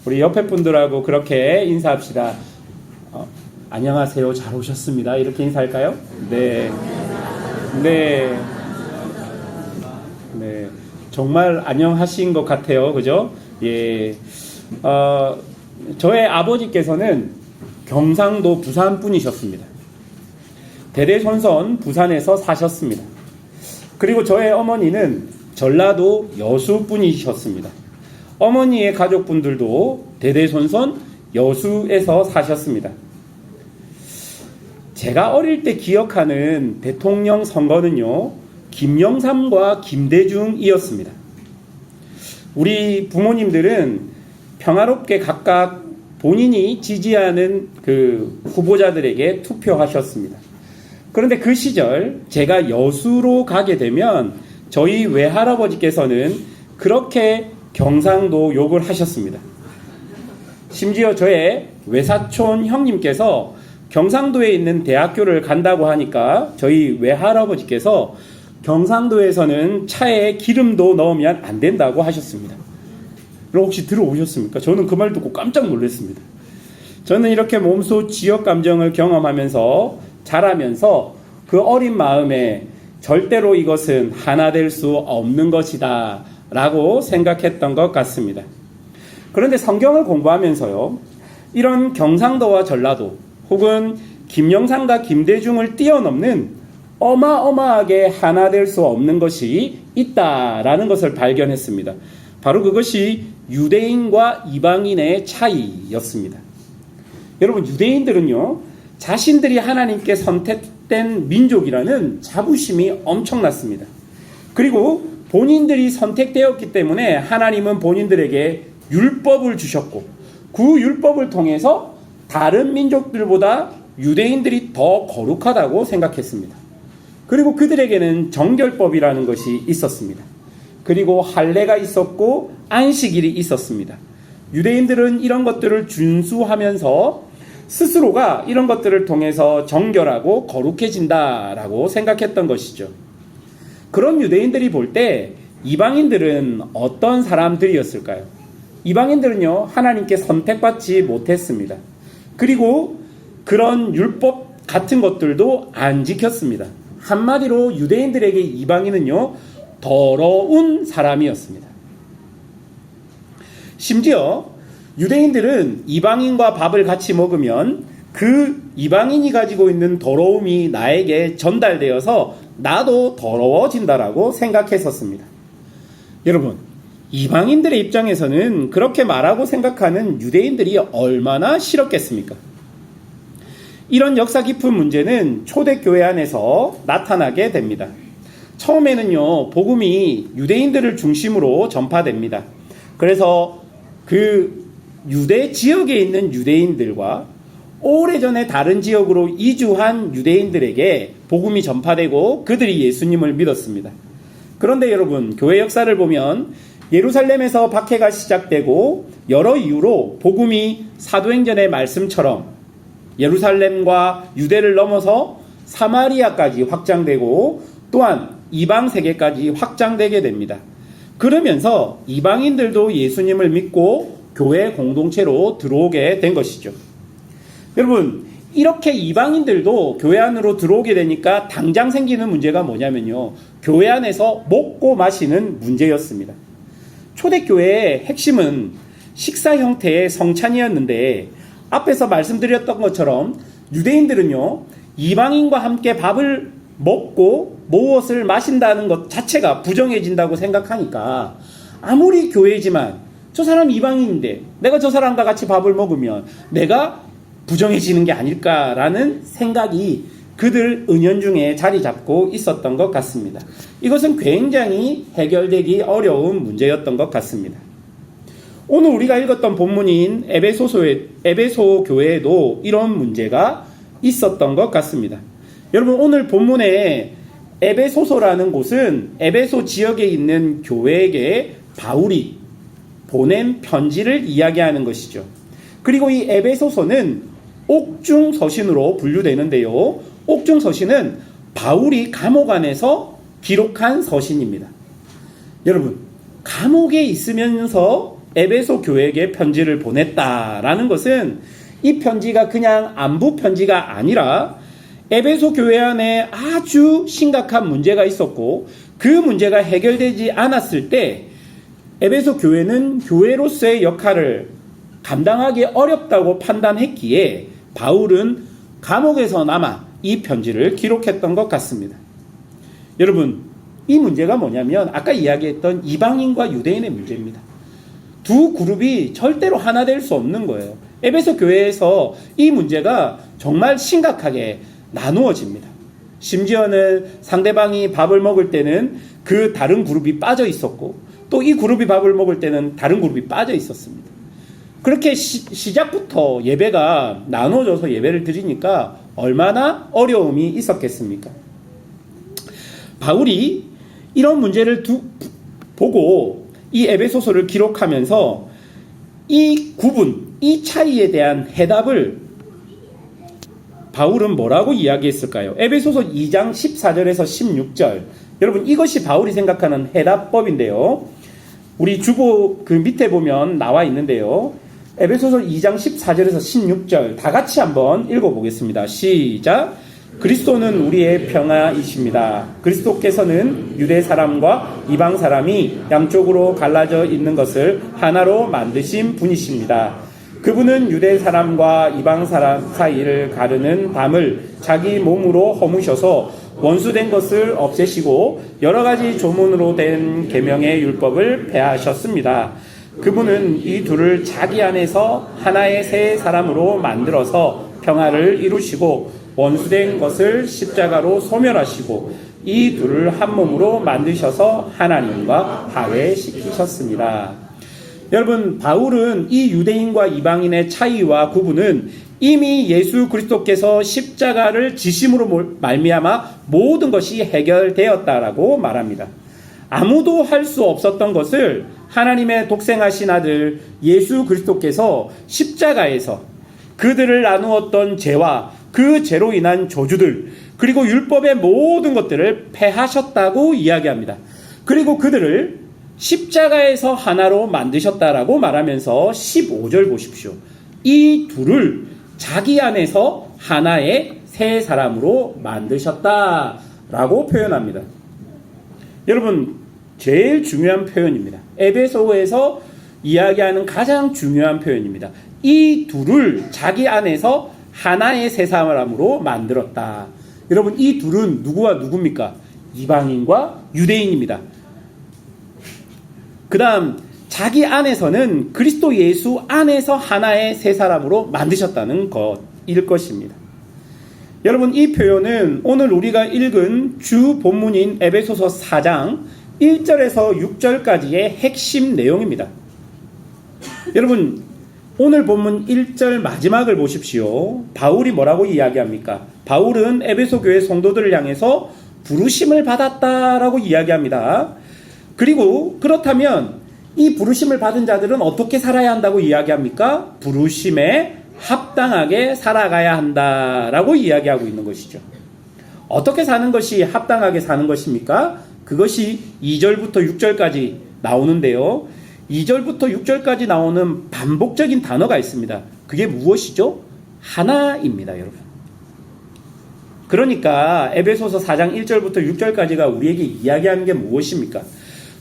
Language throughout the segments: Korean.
우리 옆에 분들하고 그렇게 인사합시다. 안녕하세요. 잘 오셨습니다. 이렇게 인사할까요? 네. 네. 네. 정말 안녕하신 것 같아요. 그죠? 예. 저의 아버지께서는 경상도 부산 분이셨습니다. 대대손손 부산에서 사셨습니다. 그리고 저의 어머니는 전라도 여수 분이셨습니다. 어머니의 가족분들도 대대손손 여수에서 사셨습니다. 제가 어릴 때 기억하는 대통령 선거는요, 김영삼과 김대중이었습니다. 우리 부모님들은 평화롭게 각각 본인이 지지하는 그 후보자들에게 투표하셨습니다. 그런데 그 시절 제가 여수로 가게 되면 저희 외할아버지께서는 그렇게 경상도 욕을 하셨습니다. 심지어 저의 외사촌 형님께서 경상도에 있는 대학교를 간다고 하니까 저희 외할아버지께서 경상도에서는 차에 기름도 넣으면 안 된다고 하셨습니다. 그럼 혹시 들어오셨습니까? 저는 그 말 듣고 깜짝 놀랐습니다. 저는 이렇게 몸소 지역 감정을 경험하면서 자라면서 그 어린 마음에 절대로 이것은 하나 될 수 없는 것이다 라고 생각했던 것 같습니다. 그런데 성경을 공부하면서요, 이런 경상도와 전라도 혹은 김영삼과 김대중을 뛰어넘는 어마어마하게 하나 될 수 없는 것이 있다라는 것을 발견했습니다. 바로 그것이 유대인과 이방인의 차이였습니다. 여러분, 유대인들은요, 자신들이 하나님께 선택된 민족이라는 자부심이 엄청났습니다. 그리고 본인들이 선택되었기 때문에 하나님은 본인들에게 율법을 주셨고, 그 율법을 통해서 다른 민족들보다 유대인들이 더 거룩하다고 생각했습니다. 그리고 그들에게는 정결법이라는 것이 있었습니다. 그리고 할례가 있었고 안식일이 있었습니다. 유대인들은 이런 것들을 준수하면서 스스로가 이런 것들을 통해서 정결하고 거룩해진다라고 생각했던 것이죠. 그런 유대인들이 볼 때 이방인들은 어떤 사람들이었을까요? 이방인들은요, 하나님께 선택받지 못했습니다. 그리고 그런 율법 같은 것들도 안 지켰습니다. 한마디로 유대인들에게 이방인은요, 더러운 사람이었습니다. 심지어 유대인들은 이방인과 밥을 같이 먹으면 그 이방인이 가지고 있는 더러움이 나에게 전달되어서 나도 더러워진다라고 생각했었습니다. 여러분, 이방인들의 입장에서는 그렇게 말하고 생각하는 유대인들이 얼마나 싫었겠습니까? 이런 역사 깊은 문제는 초대교회 안에서 나타나게 됩니다. 처음에는요, 복음이 유대인들을 중심으로 전파됩니다. 그래서 그 유대 지역에 있는 유대인들과 오래전에 다른 지역으로 이주한 유대인들에게 복음이 전파되고 그들이 예수님을 믿었습니다. 그런데 여러분, 교회 역사를 보면 예루살렘에서 박해가 시작되고 여러 이유로 복음이 사도행전의 말씀처럼 예루살렘과 유대를 넘어서 사마리아까지 확장되고 또한 이방 세계까지 확장되게 됩니다. 그러면서 이방인들도 예수님을 믿고 교회 공동체로 들어오게 된 것이죠. 여러분, 이렇게 이방인들도 교회 안으로 들어오게 되니까 당장 생기는 문제가 뭐냐면요, 교회 안에서 먹고 마시는 문제였습니다. 초대교회의 핵심은 식사 형태의 성찬이었는데 앞에서 말씀드렸던 것처럼 유대인들은요, 이방인과 함께 밥을 먹고 무엇을 마신다는 것 자체가 부정해진다고 생각하니까 아무리 교회지만 저 사람 이방인인데 내가 저 사람과 같이 밥을 먹으면 내가 부정해지는 게 아닐까라는 생각이 그들 은연중에 자리 잡고 있었던 것 같습니다. 이것은 굉장히 해결되기 어려운 문제였던 것 같습니다. 오늘 우리가 읽었던 본문인 에베소 교회에도 이런 문제가 있었던 것 같습니다. 여러분, 오늘 본문에 에베소서라는 곳은 에베소 지역에 있는 교회에게 바울이 보낸 편지를 이야기하는 것이죠. 그리고 이 에베소서는 옥중서신으로 분류되는데요, 옥중서신은 바울이 감옥 안에서 기록한 서신입니다. 여러분, 감옥에 있으면서 에베소 교회에게 편지를 보냈다라는 것은 이 편지가 그냥 안부 편지가 아니라 에베소 교회 안에 아주 심각한 문제가 있었고 그 문제가 해결되지 않았을 때 에베소 교회는 교회로서의 역할을 감당하기 어렵다고 판단했기에 바울은 감옥에서 남아 이 편지를 기록했던 것 같습니다. 여러분, 이 문제가 뭐냐면 아까 이야기했던 이방인과 유대인의 문제입니다. 두 그룹이 절대로 하나 될 수 없는 거예요. 에베소 교회에서 이 문제가 정말 심각하게 나누어집니다. 심지어는 상대방이 밥을 먹을 때는 그 다른 그룹이 빠져 있었고 또 이 그룹이 밥을 먹을 때는 다른 그룹이 빠져 있었습니다. 그렇게 시작부터 예배가 나눠져서 예배를 드리니까 얼마나 어려움이 있었겠습니까? 바울이 이런 문제를 보고 이 에베소서를 기록하면서 이 구분, 이 차이에 대한 해답을 바울은 뭐라고 이야기했을까요? 에베소서 2장 14절에서 16절. 여러분, 이것이 바울이 생각하는 해답법인데요. 우리 주보 그 밑에 보면 나와 있는데요. 에베소서 2장 14절에서 16절 다 같이 한번 읽어보겠습니다. 시작. 그리스도는 우리의 평화이십니다. 그리스도께서는 유대 사람과 이방 사람이 양쪽으로 갈라져 있는 것을 하나로 만드신 분이십니다. 그분은 유대 사람과 이방 사람 사이를 가르는 담을 자기 몸으로 허무셔서 원수된 것을 없애시고 여러 가지 조문으로 된 계명의 율법을 폐하셨습니다. 그분은 이 둘을 자기 안에서 하나의 새 사람으로 만들어서 평화를 이루시고 원수된 것을 십자가로 소멸하시고 이 둘을 한 몸으로 만드셔서 하나님과 화해시키셨습니다. 여러분, 바울은 이 유대인과 이방인의 차이와 구분은 이미 예수 그리스도께서 십자가를 지심으로 말미암아 모든 것이 해결되었다라고 말합니다. 아무도 할 수 없었던 것을 하나님의 독생하신 아들 예수 그리스도께서 십자가에서 그들을 나누었던 죄와 그 죄로 인한 저주들 그리고 율법의 모든 것들을 폐하셨다고 이야기합니다. 그리고 그들을 십자가에서 하나로 만드셨다라고 말하면서 15절 보십시오. 이 둘을 자기 안에서 하나의 새 사람으로 만드셨다라고 표현합니다. 여러분, 제일 중요한 표현입니다. 에베소에서 이야기하는 가장 중요한 표현입니다. 이 둘을 자기 안에서 하나의 새 사람으로 만들었다. 여러분, 이 둘은 누구와 누굽니까? 이방인과 유대인입니다. 그 다음 자기 안에서는 그리스도 예수 안에서 하나의 새 사람으로 만드셨다는 것일 것입니다. 여러분, 이 표현은 오늘 우리가 읽은 주 본문인 에베소서 4장 1절에서 6절까지의 핵심 내용입니다. 여러분, 오늘 본문 1절 마지막을 보십시오. 바울이 뭐라고 이야기합니까? 바울은 에베소 교회 성도들을 향해서 부르심을 받았다라고 이야기합니다. 그리고 그렇다면 이 부르심을 받은 자들은 어떻게 살아야 한다고 이야기합니까? 부르심에 합당하게 살아가야 한다라고 이야기하고 있는 것이죠. 어떻게 사는 것이 합당하게 사는 것입니까? 그것이 2절부터 6절까지 나오는데요. 2절부터 6절까지 나오는 반복적인 단어가 있습니다. 그게 무엇이죠? 하나입니다, 여러분. 그러니까 에베소서 4장 1절부터 6절까지가 우리에게 이야기하는 게 무엇입니까?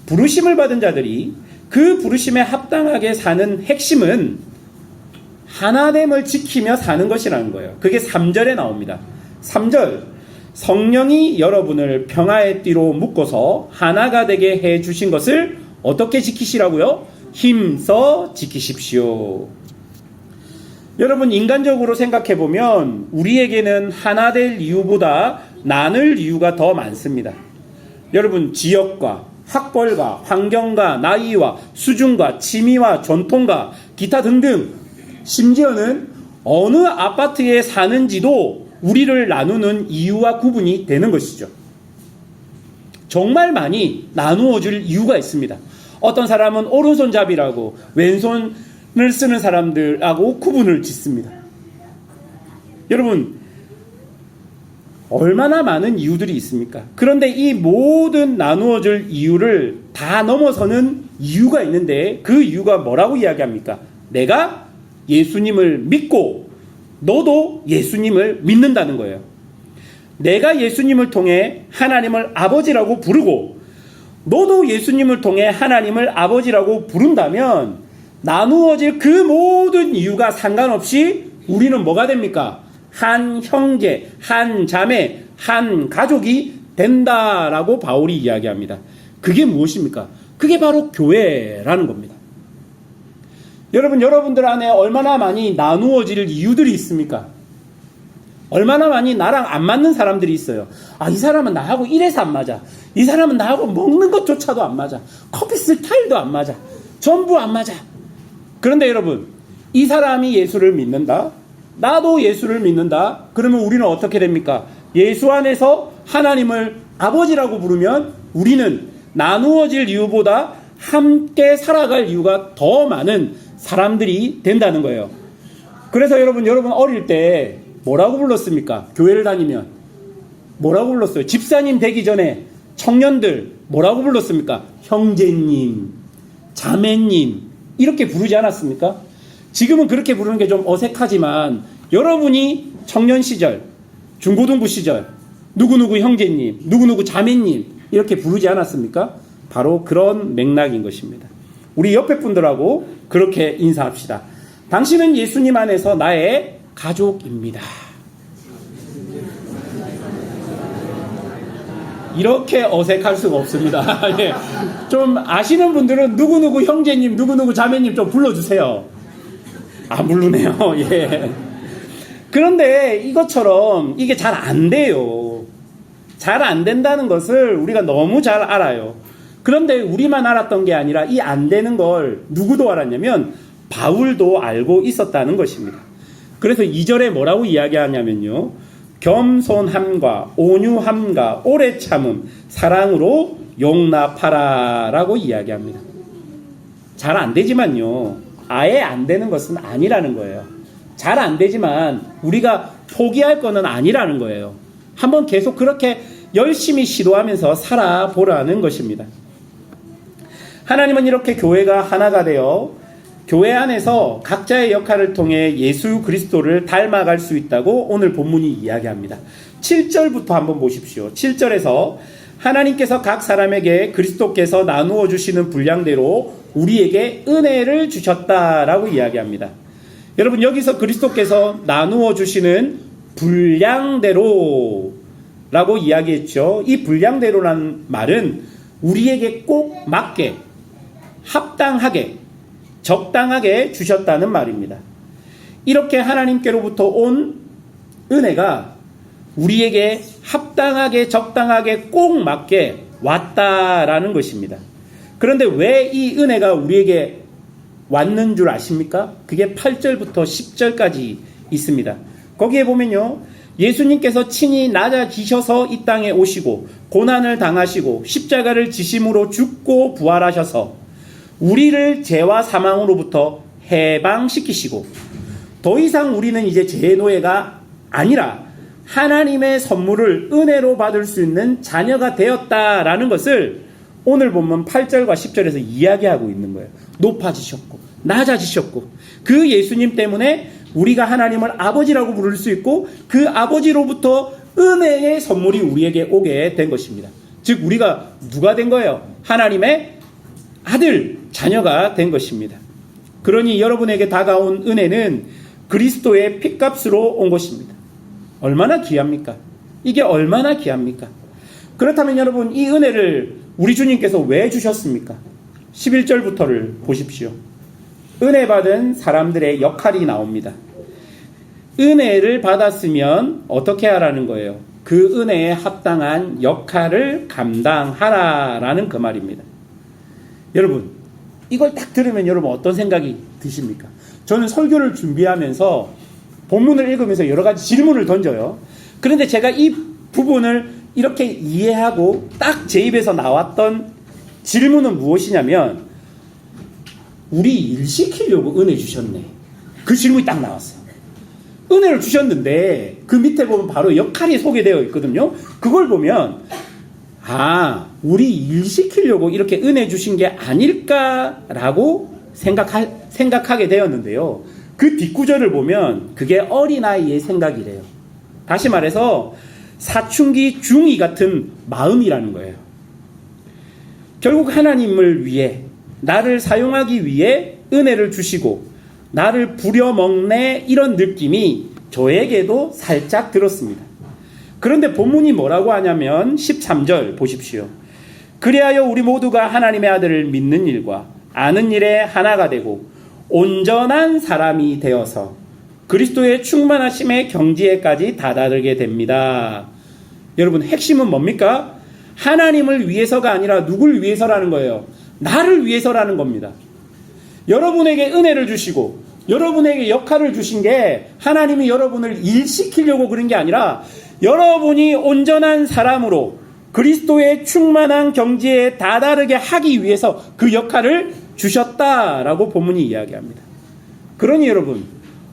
부르심을 받은 자들이 그 부르심에 합당하게 사는 핵심은 하나됨을 지키며 사는 것이라는 거예요. 그게 3절에 나옵니다. 3절, 성령이 여러분을 평화의 띠로 묶어서 하나가 되게 해주신 것을 어떻게 지키시라고요? 힘써 지키십시오. 여러분, 인간적으로 생각해보면 우리에게는 하나 될 이유보다 나눌 이유가 더 많습니다. 여러분, 지역과 학벌과 환경과 나이와 수준과 취미와 전통과 기타 등등, 심지어는 어느 아파트에 사는지도 우리를 나누는 이유와 구분이 되는 것이죠. 정말 많이 나누어 줄 이유가 있습니다. 어떤 사람은 오른손잡이라고 왼손을 쓰는 사람들하고 구분을 짓습니다. 여러분, 얼마나 많은 이유들이 있습니까? 그런데 이 모든 나누어 줄 이유를 다 넘어서는 이유가 있는데 그 이유가 뭐라고 이야기합니까? 내가 예수님을 믿고 너도 예수님을 믿는다는 거예요. 내가 예수님을 통해 하나님을 아버지라고 부르고 너도 예수님을 통해 하나님을 아버지라고 부른다면 나누어질 그 모든 이유가 상관없이 우리는 뭐가 됩니까? 한 형제, 한 자매, 한 가족이 된다라고 바울이 이야기합니다. 그게 무엇입니까? 그게 바로 교회라는 겁니다. 여러분, 여러분들 안에 얼마나 많이 나누어질 이유들이 있습니까? 얼마나 많이 나랑 안 맞는 사람들이 있어요. 아, 이 사람은 나하고 이래서 안 맞아. 이 사람은 나하고 먹는 것조차도 안 맞아. 커피 스타일도 안 맞아. 전부 안 맞아. 그런데 여러분, 이 사람이 예수를 믿는다. 나도 예수를 믿는다. 그러면 우리는 어떻게 됩니까? 예수 안에서 하나님을 아버지라고 부르면 우리는 나누어질 이유보다 함께 살아갈 이유가 더 많은 사람들이 된다는 거예요. 그래서 여러분 어릴 때 뭐라고 불렀습니까? 교회를 다니면 뭐라고 불렀어요? 집사님 되기 전에 청년들 뭐라고 불렀습니까? 형제님, 자매님 이렇게 부르지 않았습니까? 지금은 그렇게 부르는 게 좀 어색하지만 여러분이 청년 시절, 중고등부 시절 누구누구 형제님, 누구누구 자매님 이렇게 부르지 않았습니까? 바로 그런 맥락인 것입니다. 우리 옆에 분들하고 그렇게 인사합시다. 당신은 예수님 안에서 나의 가족입니다. 이렇게 어색할 수가 없습니다. 예. 좀 아시는 분들은 누구누구 형제님, 누구누구 자매님 좀 불러주세요. 안 부르네요. 예. 그런데 이것처럼 이게 잘 안 돼요. 잘 안 된다는 것을 우리가 너무 잘 알아요. 그런데 우리만 알았던 게 아니라 이 안 되는 걸 누구도 알았냐면 바울도 알고 있었다는 것입니다. 그래서 2절에 뭐라고 이야기하냐면요. 겸손함과 온유함과 오래 참음, 사랑으로 용납하라 라고 이야기합니다. 잘 안 되지만요. 아예 안 되는 것은 아니라는 거예요. 잘 안 되지만 우리가 포기할 거는 아니라는 거예요. 한번 계속 그렇게 열심히 시도하면서 살아보라는 것입니다. 하나님은 이렇게 교회가 하나가 되어 교회 안에서 각자의 역할을 통해 예수 그리스도를 닮아갈 수 있다고 오늘 본문이 이야기합니다. 7절부터 한번 보십시오. 7절에서 하나님께서 각 사람에게 그리스도께서 나누어 주시는 분량대로 우리에게 은혜를 주셨다라고 이야기합니다. 여러분 여기서 그리스도께서 나누어 주시는 분량대로 라고 이야기했죠. 이 분량대로라는 말은 우리에게 꼭 맞게 합당하게 적당하게 주셨다는 말입니다. 이렇게 하나님께로부터 온 은혜가 우리에게 합당하게 적당하게 꼭 맞게 왔다라는 것입니다. 그런데 왜 이 은혜가 우리에게 왔는 줄 아십니까? 그게 8절부터 10절까지 있습니다. 거기에 보면요. 예수님께서 친히 낮아지셔서 이 땅에 오시고 고난을 당하시고 십자가를 지심으로 죽고 부활하셔서 우리를 죄와 사망으로부터 해방시키시고 더 이상 우리는 이제 죄의 노예가 아니라 하나님의 선물을 은혜로 받을 수 있는 자녀가 되었다라는 것을 오늘 본문 8절과 10절에서 이야기하고 있는 거예요. 높아지셨고 낮아지셨고 그 예수님 때문에 우리가 하나님을 아버지라고 부를 수 있고 그 아버지로부터 은혜의 선물이 우리에게 오게 된 것입니다. 즉 우리가 누가 된 거예요? 하나님의 아들, 자녀가 된 것입니다. 그러니 여러분에게 다가온 은혜는 그리스도의 핏값으로 온 것입니다. 얼마나 귀합니까? 이게 얼마나 귀합니까? 그렇다면 여러분 이 은혜를 우리 주님께서 왜 주셨습니까? 11절부터를 보십시오. 은혜 받은 사람들의 역할이 나옵니다. 은혜를 받았으면 어떻게 하라는 거예요? 그 은혜에 합당한 역할을 감당하라라는 그 말입니다. 여러분 이걸 딱 들으면 여러분 어떤 생각이 드십니까? 저는 설교를 준비하면서 본문을 읽으면서 여러 가지 질문을 던져요. 그런데 제가 이 부분을 이렇게 이해하고 딱 제 입에서 나왔던 질문은 무엇이냐면 우리 일 시키려고 은혜 주셨네. 그 질문이 딱 나왔어요. 은혜를 주셨는데 그 밑에 보면 바로 역할이 소개되어 있거든요. 그걸 보면 우리 일 시키려고 이렇게 은혜 주신 게 아닐까라고 생각하게 되었는데요. 그 뒷구절을 보면 그게 어린아이의 생각이래요. 다시 말해서 사춘기 중이 같은 마음이라는 거예요. 결국 하나님을 위해, 나를 사용하기 위해 은혜를 주시고 나를 부려먹네, 이런 느낌이 저에게도 살짝 들었습니다. 그런데 본문이 뭐라고 하냐면 13절 보십시오. 그리하여 우리 모두가 하나님의 아들을 믿는 일과 아는 일에 하나가 되고 온전한 사람이 되어서 그리스도의 충만하심의 경지에까지 다다르게 됩니다. 여러분, 핵심은 뭡니까? 하나님을 위해서가 아니라 누굴 위해서라는 거예요? 나를 위해서라는 겁니다. 여러분에게 은혜를 주시고 여러분에게 역할을 주신 게 하나님이 여러분을 일시키려고 그런 게 아니라 여러분이 온전한 사람으로 그리스도의 충만한 경지에 다다르게 하기 위해서 그 역할을 주셨다라고 본문이 이야기합니다. 그러니 여러분,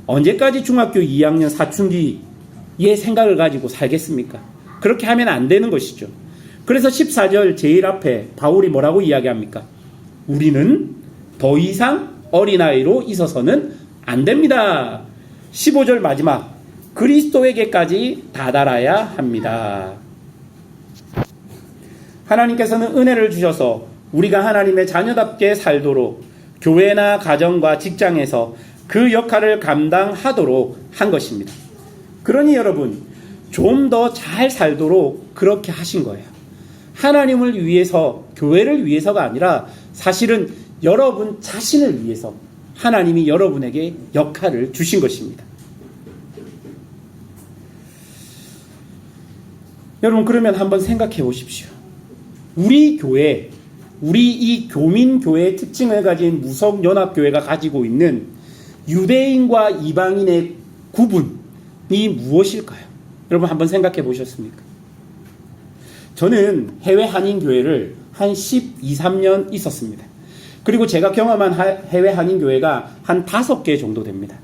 언제까지 중학교 2학년 사춘기의 생각을 가지고 살겠습니까? 그렇게 하면 안 되는 것이죠. 그래서 14절 제일 앞에 바울이 뭐라고 이야기합니까? 우리는 더 이상 어린아이로 있어서는 안 됩니다. 15절 마지막, 그리스도에게까지 다다라야 합니다. 하나님께서는 은혜를 주셔서 우리가 하나님의 자녀답게 살도록 교회나 가정과 직장에서 그 역할을 감당하도록 한 것입니다. 그러니 여러분, 좀 더 잘 살도록 그렇게 하신 거예요. 하나님을 위해서, 교회를 위해서가 아니라 사실은 여러분 자신을 위해서 하나님이 여러분에게 역할을 주신 것입니다. 여러분, 그러면 한번 생각해 보십시오. 우리 교회, 우리 이 교민교회의 특징을 가진 무석연합교회가 가지고 있는 유대인과 이방인의 구분이 무엇일까요? 여러분, 한번 생각해 보셨습니까? 저는 해외 한인교회를 한 12, 13년 있었습니다. 그리고 제가 경험한 해외 한인교회가 한 5개 정도 됩니다.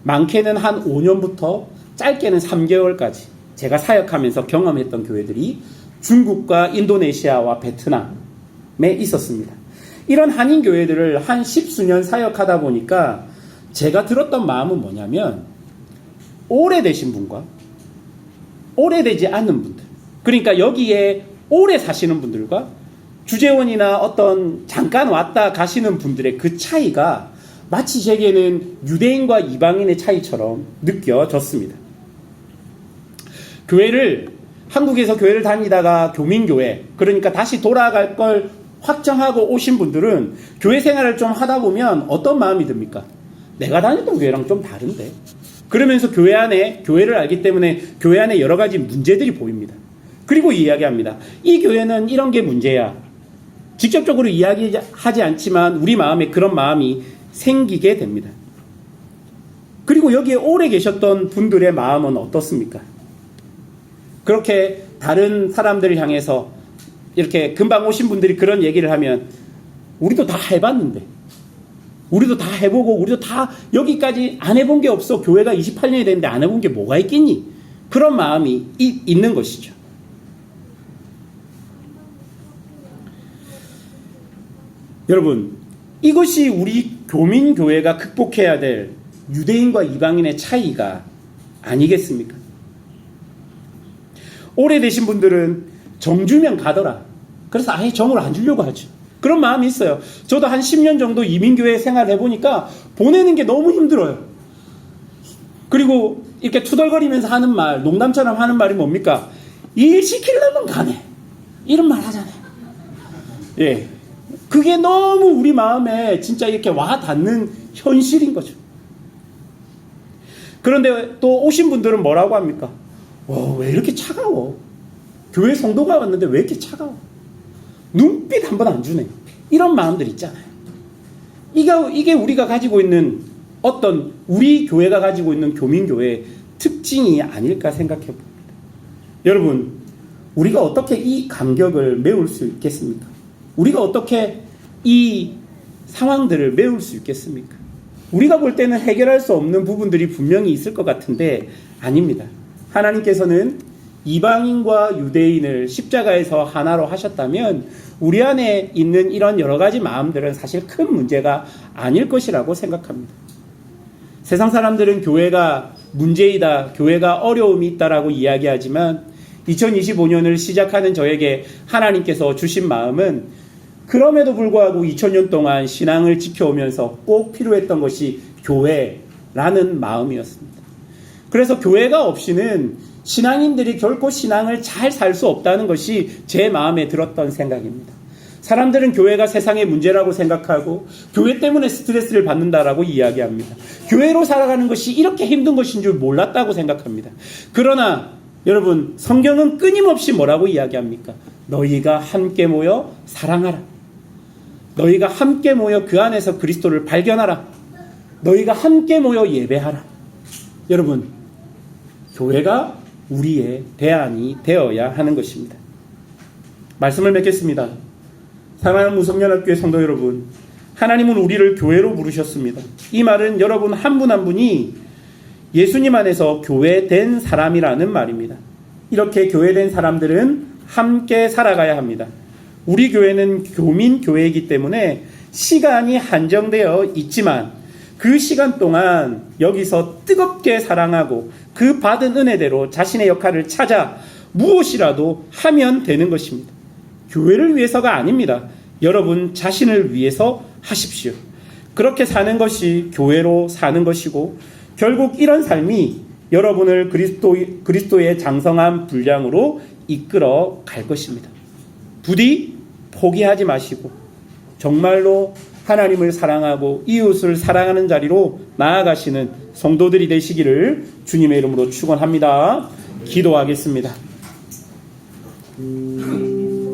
많게는 한 5년부터 짧게는 3개월까지 제가 사역하면서 경험했던 교회들이 중국과 인도네시아와 베트남에 있었습니다. 이런 한인교회들을 한 10수년 사역하다 보니까 제가 들었던 마음은 뭐냐면, 오래되신 분과 오래되지 않은 분들, 그러니까 여기에 오래 사시는 분들과 주재원이나 어떤 잠깐 왔다 가시는 분들의 그 차이가 마치 제게는 유대인과 이방인의 차이처럼 느껴졌습니다. 한국에서 교회를 다니다가 교민교회, 그러니까 다시 돌아갈 걸 확정하고 오신 분들은 교회 생활을 좀 하다 보면 어떤 마음이 듭니까? 내가 다녔던 교회랑 좀 다른데? 그러면서 교회를 알기 때문에 교회 안에 여러 가지 문제들이 보입니다. 그리고 이야기합니다. 이 교회는 이런 게 문제야. 직접적으로 이야기하지 않지만 우리 마음에 그런 마음이 생기게 됩니다. 그리고 여기에 오래 계셨던 분들의 마음은 어떻습니까? 그렇게 다른 사람들을 향해서 이렇게 금방 오신 분들이 그런 얘기를 하면, 우리도 다 해봤는데, 우리도 다 해보고, 우리도 다 여기까지 안 해본 게 없어. 교회가 28년이 됐는데 안 해본 게 뭐가 있겠니? 그런 마음이 있는 것이죠. 여러분, 이것이 우리 교민교회가 극복해야 될 유대인과 이방인의 차이가 아니겠습니까? 오래되신 분들은 정 주면 가더라. 그래서 아예 정을 안 주려고 하죠. 그런 마음이 있어요. 저도 한 10년 정도 이민교회 생활을 해보니까 보내는 게 너무 힘들어요. 그리고 이렇게 투덜거리면서 하는 말, 농담처럼 하는 말이 뭡니까? 일 시키려면 가네. 이런 말 하잖아요. 예. 그게 너무 우리 마음에 진짜 이렇게 와 닿는 현실인 거죠. 그런데 또 오신 분들은 뭐라고 합니까? 왜 이렇게 차가워? 교회 성도가 왔는데 왜 이렇게 차가워? 눈빛 한 번 안 주네. 이런 마음들 있잖아요. 이게 우리가 가지고 있는 어떤 우리 교회가 가지고 있는 교민교회의 특징이 아닐까 생각해 봅니다. 여러분, 우리가 어떻게 이 간격을 메울 수 있겠습니까? 우리가 어떻게 이 상황들을 메울 수 있겠습니까? 우리가 볼 때는 해결할 수 없는 부분들이 분명히 있을 것 같은데 아닙니다. 하나님께서는 이방인과 유대인을 십자가에서 하나로 하셨다면 우리 안에 있는 이런 여러 가지 마음들은 사실 큰 문제가 아닐 것이라고 생각합니다. 세상 사람들은 교회가 문제이다, 교회가 어려움이 있다라고 이야기하지만 2025년을 시작하는 저에게 하나님께서 주신 마음은 그럼에도 불구하고 2000년 동안 신앙을 지켜오면서 꼭 필요했던 것이 교회라는 마음이었습니다. 그래서 교회가 없이는 신앙인들이 결코 신앙을 잘 살 수 없다는 것이 제 마음에 들었던 생각입니다. 사람들은 교회가 세상의 문제라고 생각하고 교회 때문에 스트레스를 받는다라고 이야기합니다. 교회로 살아가는 것이 이렇게 힘든 것인 줄 몰랐다고 생각합니다. 그러나 여러분, 성경은 끊임없이 뭐라고 이야기합니까? 너희가 함께 모여 사랑하라. 너희가 함께 모여 그 안에서 그리스도를 발견하라. 너희가 함께 모여 예배하라. 여러분, 교회가 우리의 대안이 되어야 하는 것입니다. 말씀을 맺겠습니다. 사랑하는 무성연합교회 성도 여러분, 하나님은 우리를 교회로 부르셨습니다. 이 말은 여러분 한 분 한 분이 예수님 안에서 교회된 사람이라는 말입니다. 이렇게 교회된 사람들은 함께 살아가야 합니다. 우리 교회는 교민교회이기 때문에 시간이 한정되어 있지만 그 시간 동안 여기서 뜨겁게 사랑하고 그 받은 은혜대로 자신의 역할을 찾아 무엇이라도 하면 되는 것입니다. 교회를 위해서가 아닙니다. 여러분 자신을 위해서 하십시오. 그렇게 사는 것이 교회로 사는 것이고 결국 이런 삶이 여러분을 그리스도의 장성한 분량으로 이끌어 갈 것입니다. 부디 포기하지 마시고 정말로 하나님을 사랑하고 이웃을 사랑하는 자리로 나아가시는 성도들이 되시기를 주님의 이름으로 축원합니다. 기도하겠습니다.